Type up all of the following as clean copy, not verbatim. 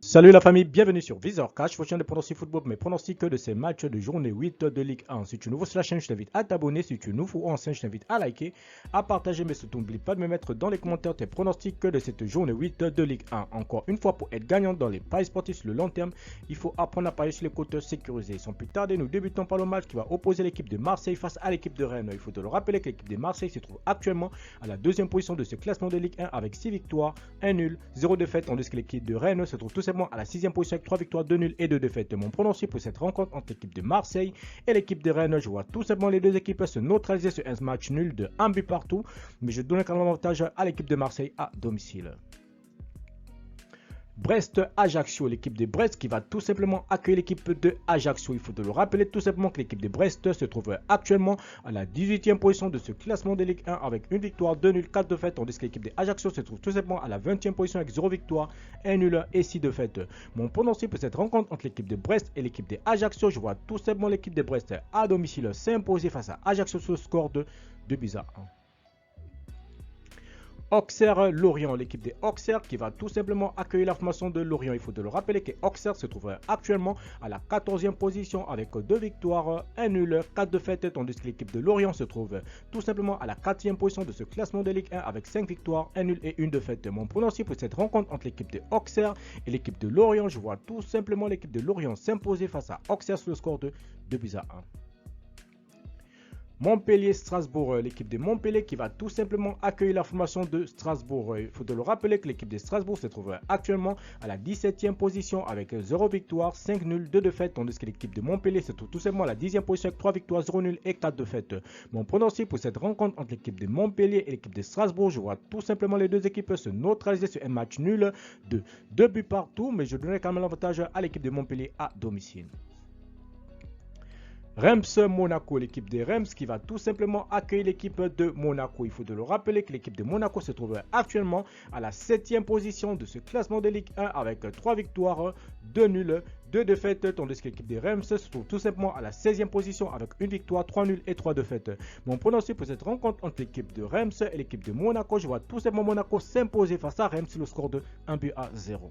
Salut la famille, bienvenue sur Visor Cash, votre chaîne de pronostics football, mais pronostics de ces matchs de journée 8 de Ligue 1. Si tu es nouveau sur la chaîne, je t'invite à t'abonner. Si tu es nouveau ou ancien, je t'invite à liker, à partager, mais surtout n'oublie pas de me mettre dans les commentaires tes pronostics de cette journée 8 de Ligue 1. Encore une fois, pour être gagnant dans les paris sportifs sur le long terme, il faut apprendre à parier sur les côtes sécurisées. Sans plus tarder, nous débutons par le match qui va opposer l'équipe de Marseille face à l'équipe de Rennes. Il faut te le rappeler que l'équipe de Marseille se trouve actuellement à la deuxième position de ce classement de Ligue 1 avec 6 victoires, 1 nul, 0 défaite, tandis que l'équipe de Rennes se trouve tout simplement à la 6e position avec 3 victoires, 2 nuls et 2 défaites. Mon pronostic pour cette rencontre entre l'équipe de Marseille et l'équipe de Rennes, je vois tout simplement les deux équipes se neutraliser sur un match nul de 1 but partout, mais je donne quand même l'avantage à l'équipe de Marseille à domicile. Brest-Ajaccio, l'équipe de Brest qui va tout simplement accueillir l'équipe de Ajaccio. Il faut te le rappeler tout simplement que l'équipe de Brest se trouve actuellement à la 18e position de ce classement de Ligue 1 avec 1 victoire, 2 nuls, 4 défaites, tandis que l'équipe de Ajaccio se trouve tout simplement à la 20e position avec 0 victoire, 1 nul et 6 défaites. Mon pronostic pour cette rencontre entre l'équipe de Brest et l'équipe de Ajaccio, je vois tout simplement l'équipe de Brest à domicile s'imposer face à Ajaccio sur le score de 2 buts à 1. Auxerre-Lorient, l'équipe des Auxerre qui va tout simplement accueillir la formation de Lorient. Il faut te le rappeler que Auxerre se trouve actuellement à la 14e position avec 2 victoires, 1 nul, 4 défaites, tandis que l'équipe de Lorient se trouve tout simplement à la 4e position de ce classement de Ligue 1 avec 5 victoires, 1 nul et 1 défaite. Mon pronostic pour cette rencontre entre l'équipe de Auxerre et l'équipe de Lorient, je vois tout simplement l'équipe de Lorient s'imposer face à Auxerre sur le score de 2 buts à 1. Montpellier-Strasbourg, l'équipe de Montpellier qui va tout simplement accueillir la formation de Strasbourg. Il faut te le rappeler que l'équipe de Strasbourg se trouve actuellement à la 17e position avec 0 victoire, 5 nuls, 2 défaites, tandis que l'équipe de Montpellier se trouve tout simplement à la 10e position avec 3 victoires, 0 nuls et 4 défaites. Mon pronostic pour cette rencontre entre l'équipe de Montpellier et l'équipe de Strasbourg, je vois tout simplement les deux équipes se neutraliser sur un match nul de 2 buts partout, mais je donnerai quand même l'avantage à l'équipe de Montpellier à domicile. Reims-Monaco, l'équipe de Reims qui va tout simplement accueillir l'équipe de Monaco. Il faut te le rappeler que l'équipe de Monaco se trouve actuellement à la 7e position de ce classement de Ligue 1 avec 3 victoires, 2 nuls, 2 défaites, tandis que l'équipe de Reims se trouve tout simplement à la 16e position avec 1 victoire, 3 nuls et 3 défaites. Mon pronostic pour cette rencontre entre l'équipe de Reims et l'équipe de Monaco, je vois tout simplement Monaco s'imposer face à Reims sur le score de 1 but à 0.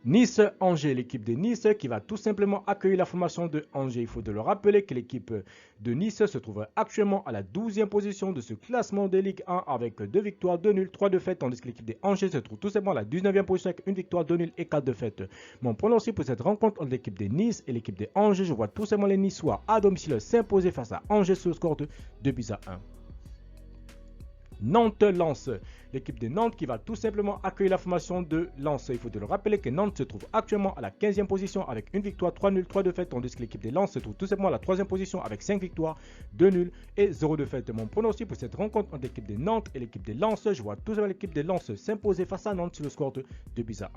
Nice-Angers, l'équipe de Nice qui va tout simplement accueillir la formation de Angers. Il faut te le rappeler que l'équipe de Nice se trouve actuellement à la 12e position de ce classement de Ligue 1 avec 2 victoires, 2 nuls, 3 défaites, tandis que l'équipe de Angers se trouve tout simplement à la 19e position avec 1 victoire, 2 nuls et 4 défaites. Mon pronostic pour cette rencontre entre l'équipe de Nice et l'équipe de Angers, je vois tout simplement les Niçois à domicile s'imposer face à Angers sur le score de 2 buts à 1. Nantes-Lens, l'équipe de Nantes qui va tout simplement accueillir la formation de Lens. Il faut te le rappeler que Nantes se trouve actuellement à la 15e position avec 1 victoire, 3 nuls, 3 défaites, tandis que l'équipe de Lens se trouve tout simplement à la 3e position avec 5 victoires, 2 nuls et 0 défaites. Mon pronostic pour cette rencontre entre l'équipe de Nantes et l'équipe de Lens, je vois tout simplement l'équipe de Lens s'imposer face à Nantes sur le score de 2 buts à 1.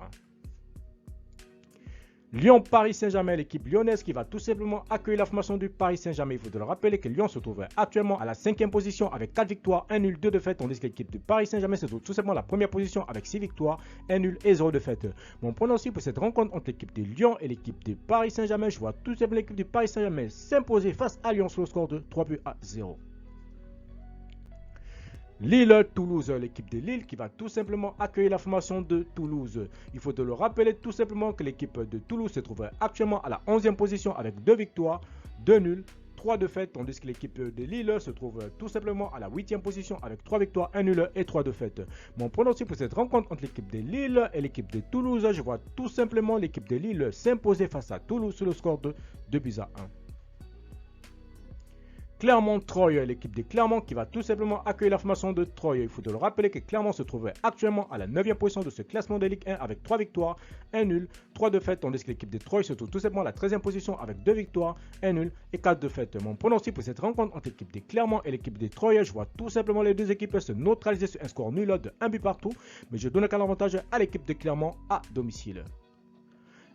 Lyon-Paris Saint-Germain, l'équipe lyonnaise qui va tout simplement accueillir la formation du Paris Saint-Germain. Il faut te le rappeler que Lyon se trouve actuellement à la 5e position avec 4 victoires, 1 nul, 2 défaites, tandis que l'équipe du Paris Saint-Germain se trouve tout simplement à la première position avec 6 victoires, 1 nul et 0 défaites. Mon pronostic pour cette rencontre entre l'équipe de Lyon et l'équipe du Paris Saint-Germain, je vois tout simplement l'équipe du Paris Saint-Germain s'imposer face à Lyon sur le score de 3 buts à 0. Lille-Toulouse, l'équipe de Lille qui va tout simplement accueillir la formation de Toulouse. Il faut te le rappeler tout simplement que l'équipe de Toulouse se trouve actuellement à la 11e position avec 2 victoires, 2 nuls, 3 défaites, tandis que l'équipe de Lille se trouve tout simplement à la 8e position avec 3 victoires, 1 nul et 3 défaites. Mon pronostic pour cette rencontre entre l'équipe de Lille et l'équipe de Toulouse, je vois tout simplement l'équipe de Lille s'imposer face à Toulouse sur le score de 2 buts à 1. Clermont-Troyes, l'équipe de Clermont qui va tout simplement accueillir la formation de Troyes. Il faut te le rappeler que Clermont se trouve actuellement à la 9e position de ce classement de Ligue 1 avec 3 victoires, 1 nul, 3 défaites, tandis que l'équipe de Troyes se trouve tout simplement à la 13e position avec 2 victoires, 1 nul et 4 défaites. Mon pronostic pour cette rencontre entre l'équipe de Clermont et l'équipe de Troyes, je vois tout simplement les deux équipes se neutraliser sur un score nul de 1 but partout, mais je donne qu'un avantage à l'équipe de Clermont à domicile.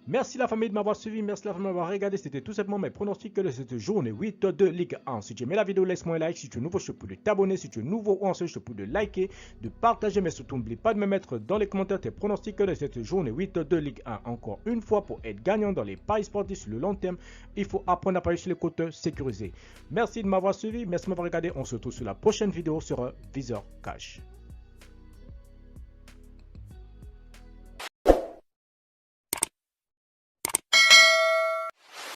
Merci la famille de m'avoir suivi, merci la famille de m'avoir regardé, c'était tout simplement mes pronostics de cette journée 8 de Ligue 1. Si tu aimais la vidéo, laisse-moi un like, si tu es nouveau, je te prie de t'abonner, si tu es nouveau ou ancien, je te prie de liker, de partager, mais surtout n'oublie pas de me mettre dans les commentaires tes pronostics de cette journée 8 de Ligue 1. Encore une fois, pour être gagnant dans les paris sportifs sur le long terme, il faut apprendre à parier sur les côtes sécurisées. Merci de m'avoir suivi, merci de m'avoir regardé, on se retrouve sur la prochaine vidéo sur Visor Cash.